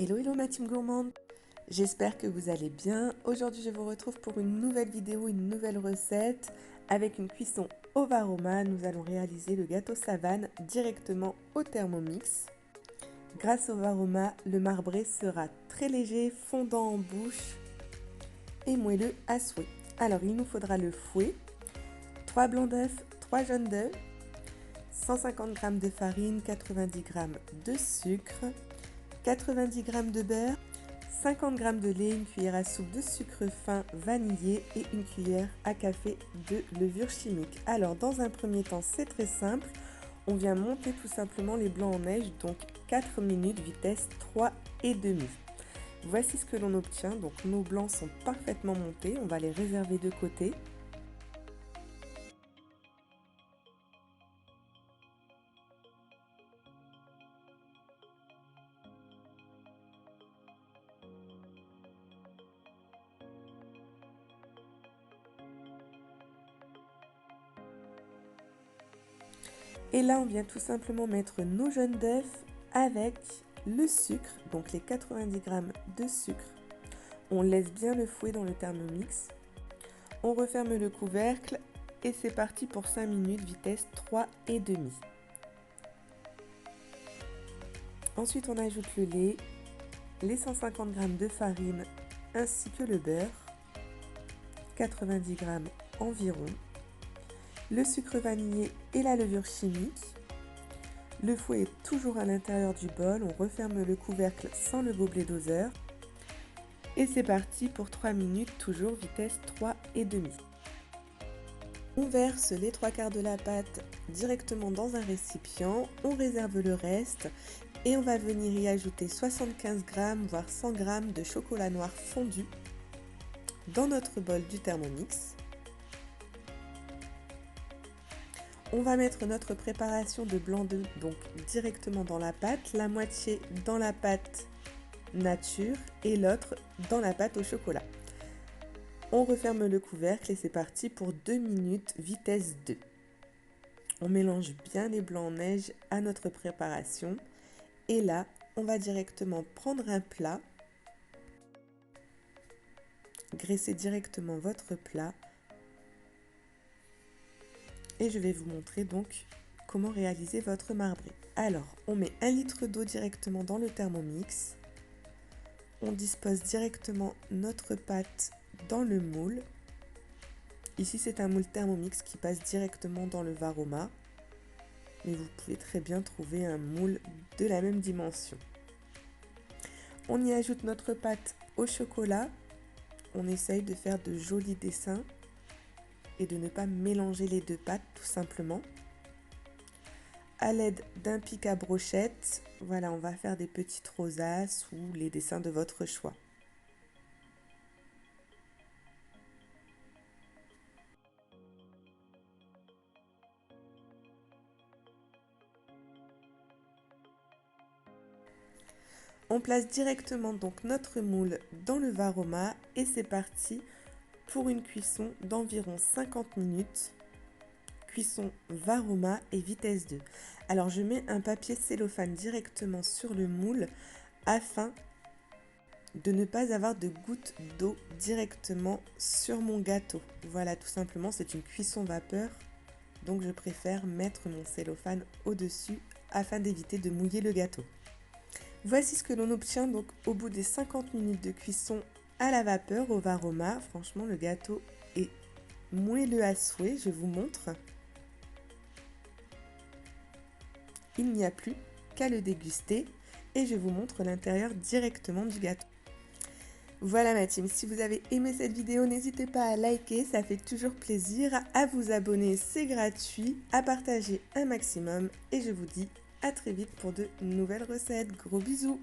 Hello hello ma team gourmande, j'espère que vous allez bien. Aujourd'hui je vous retrouve pour une nouvelle vidéo, une nouvelle recette. Avec une cuisson au Varoma, nous allons réaliser le gâteau savane directement au Thermomix. Grâce au Varoma, le marbré sera très léger, fondant en bouche et moelleux à souhait. Alors il nous faudra le fouet, 3 blancs d'œufs, 3 jaunes d'œufs, 150 g de farine, 90 g de sucre, 90 g de beurre, 50 g de lait, une cuillère à soupe de sucre fin vanillé et une cuillère à café de levure chimique. Alors dans un premier temps, c'est très simple. On vient monter tout simplement les blancs en neige, donc 4 minutes, vitesse 3,5. Voici ce que l'on obtient. Donc nos blancs sont parfaitement montés. On va les réserver de côté. Et là, on vient tout simplement mettre nos jaunes d'œufs avec le sucre, donc les 90 g de sucre. On laisse bien le fouet dans le Thermomix. On referme le couvercle et c'est parti pour 5 minutes, vitesse 3,5. Ensuite, on ajoute le lait, les 150 g de farine ainsi que le beurre, 90 g environ, le sucre vanillé et la levure chimique. Le fouet est toujours à l'intérieur du bol, on referme le couvercle sans le gobelet doseur. Et c'est parti pour 3 minutes, toujours vitesse 3,5. On verse les 3/4 de la pâte directement dans un récipient, on réserve le reste et on va venir y ajouter 75 g voire 100 g de chocolat noir fondu dans notre bol du Thermomix. On va mettre notre préparation de blanc d'œuf donc directement dans la pâte, la moitié dans la pâte nature et l'autre dans la pâte au chocolat. On referme le couvercle et c'est parti pour 2 minutes, vitesse 2. On mélange bien les blancs en neige à notre préparation et là, on va directement prendre un plat, graisser directement votre plat et je vais vous montrer donc comment réaliser votre marbré. Alors, on met 1 litre d'eau directement dans le Thermomix. On dispose directement notre pâte dans le moule. Ici, c'est un moule Thermomix qui passe directement dans le Varoma. Mais vous pouvez très bien trouver un moule de la même dimension. On y ajoute notre pâte au chocolat. On essaye de faire de jolis dessins et de ne pas mélanger les deux pâtes tout simplement. À l'aide d'un pic à brochette, voilà, on va faire des petites rosaces ou les dessins de votre choix. On place directement donc notre moule dans le Varoma et c'est parti pour une cuisson d'environ 50 minutes. Cuisson Varoma et vitesse 2. Alors je mets un papier cellophane directement sur le moule afin de ne pas avoir de gouttes d'eau directement sur mon gâteau. Voilà, tout simplement, c'est une cuisson vapeur, donc je préfère mettre mon cellophane au-dessus afin d'éviter de mouiller le gâteau. Voici ce que l'on obtient donc au bout des 50 minutes de cuisson à la vapeur au Varoma. Franchement, le gâteau est moelleux à souhait, je vous montre. Il n'y a plus qu'à le déguster et je vous montre l'intérieur directement du gâteau. Voilà ma team, si vous avez aimé cette vidéo, n'hésitez pas à liker, ça fait toujours plaisir, à vous abonner, c'est gratuit, à partager un maximum et je vous dis à très vite pour de nouvelles recettes. Gros bisous!